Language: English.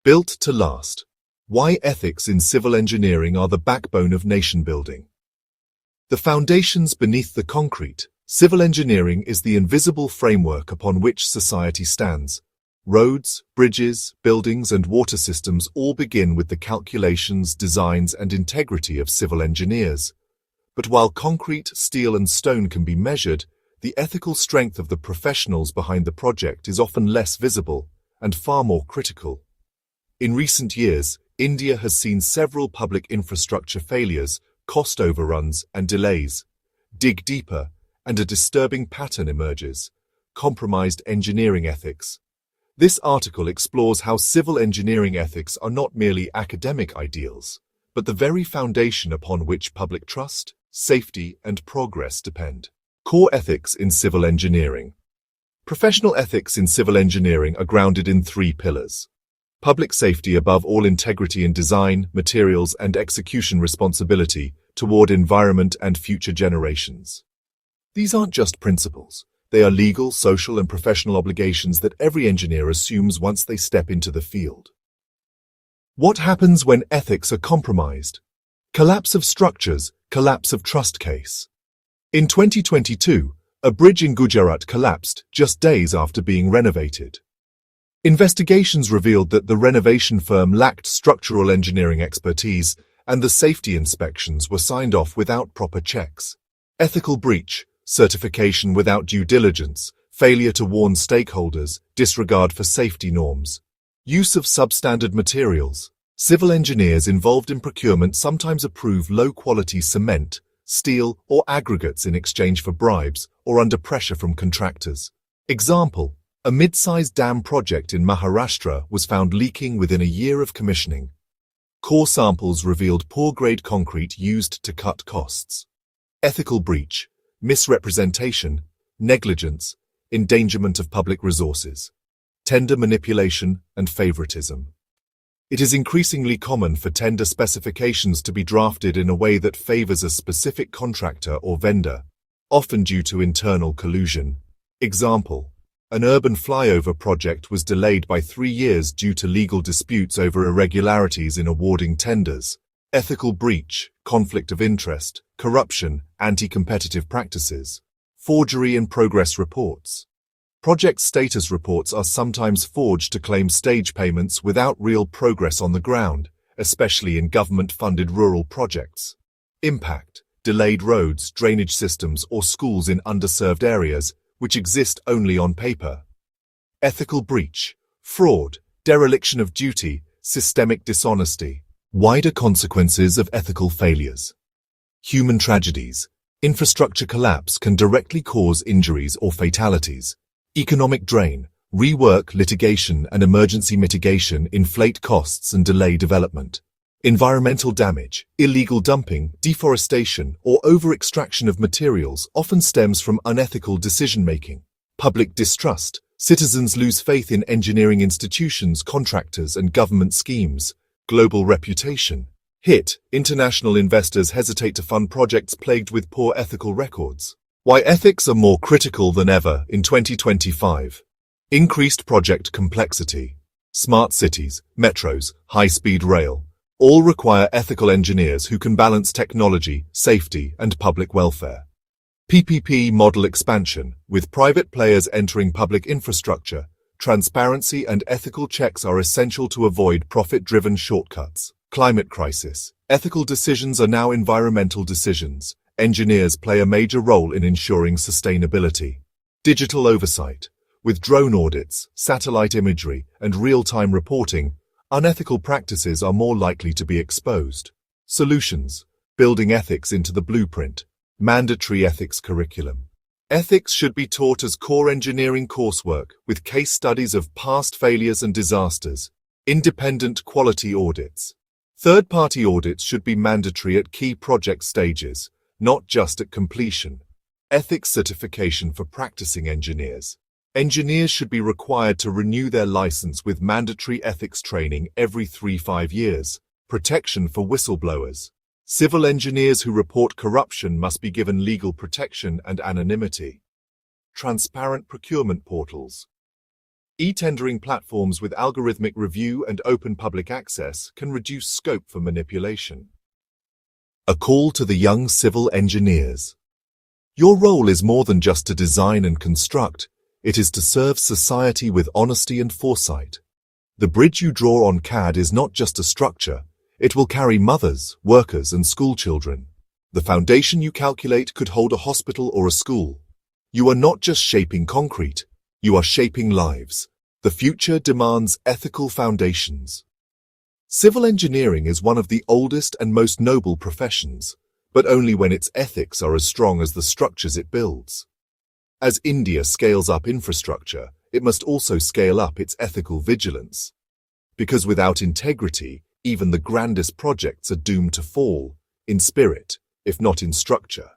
Built to last. Why ethics in civil engineering are the backbone of nation building. The foundations beneath the concrete. Civil engineering is the invisible framework upon which society stands. Roads, bridges, buildings, and water systems all begin with the calculations, designs, and integrity of civil engineers. But while concrete, steel, and stone can be measured, the ethical strength of the professionals behind the project is often less visible and far more critical. In recent years, India has seen several public infrastructure failures, cost overruns, and delays. Dig deeper, and a disturbing pattern emerges: compromised engineering ethics. This article explores how civil engineering ethics are not merely academic ideals, but the very foundation upon which public trust, safety, and progress depend. Core ethics in civil engineering. Professional ethics in civil engineering are grounded in three pillars. Public safety above all, integrity in design, materials, and execution, responsibility toward environment and future generations. These aren't just principles. They are legal, social, and professional obligations that every engineer assumes once they step into the field. What happens when ethics are compromised? Collapse of structures, collapse of trust case. In 2022, a bridge in Gujarat collapsed just days after being renovated. Investigations revealed that the renovation firm lacked structural engineering expertise, and the safety inspections were signed off without proper checks. Ethical breach, certification without due diligence, failure to warn stakeholders, disregard for safety norms. Use of substandard materials. Civil engineers involved in procurement sometimes approve low-quality cement, steel, or aggregates in exchange for bribes or under pressure from contractors. Example: a mid-sized dam project in Maharashtra was found leaking within a year of commissioning. Core samples revealed poor-grade concrete used to cut costs. Ethical breach, misrepresentation, negligence, endangerment of public resources, tender manipulation, and favoritism. It is increasingly common for tender specifications to be drafted in a way that favors a specific contractor or vendor, often due to internal collusion. Example: an urban flyover project was delayed by 3 years due to legal disputes over irregularities in awarding tenders. Ethical breach, conflict of interest, corruption, anti-competitive practices, forgery in progress reports. Project status reports are sometimes forged to claim stage payments without real progress on the ground, especially in government-funded rural projects. Impact: delayed roads, drainage systems, or schools in underserved areas, which exist only on paper. Ethical breach, fraud, dereliction of duty, systemic dishonesty. Wider consequences of ethical failures. Human tragedies. Infrastructure collapse can directly cause injuries or fatalities. Economic drain, rework, litigation, and emergency mitigation inflate costs and delay development. Environmental damage, illegal dumping, deforestation, or over-extraction of materials often stems from unethical decision-making. Public distrust. Citizens lose faith in engineering institutions, contractors, and government schemes. Global reputation. Hit. International investors hesitate to fund projects plagued with poor ethical records. Why ethics are more critical than ever in 2025. Increased project complexity. Smart cities, metros, high-speed rail all require ethical engineers who can balance technology, safety, and public welfare. PPP model expansion. With private players entering public infrastructure, transparency and ethical checks are essential to avoid profit-driven shortcuts. Climate crisis. Ethical decisions are now environmental decisions. Engineers play a major role in ensuring sustainability. Digital oversight. With drone audits, satellite imagery, and real-time reporting, unethical practices are more likely to be exposed. Solutions. Building ethics into the blueprint. Mandatory ethics curriculum. Ethics should be taught as core engineering coursework, with case studies of past failures and disasters. Independent quality audits. Third-party audits should be mandatory at key project stages, not just at completion. Ethics certification for practicing engineers. Engineers should be required to renew their license with mandatory ethics training every 3-5 years. Protection for whistleblowers. Civil engineers who report corruption must be given legal protection and anonymity. Transparent procurement portals. E-tendering platforms with algorithmic review and open public access can reduce scope for manipulation. A call to the young civil engineers. Your role is more than just to design and construct, it is to serve society with honesty and foresight. The bridge you draw on CAD is not just a structure, it will carry mothers, workers, and schoolchildren. The foundation you calculate could hold a hospital or a school. You are not just shaping concrete, you are shaping lives. The future demands ethical foundations. Civil engineering is one of the oldest and most noble professions, but only when its ethics are as strong as the structures it builds. As India scales up infrastructure, it must also scale up its ethical vigilance. Because without integrity, even the grandest projects are doomed to fall, in spirit, if not in structure.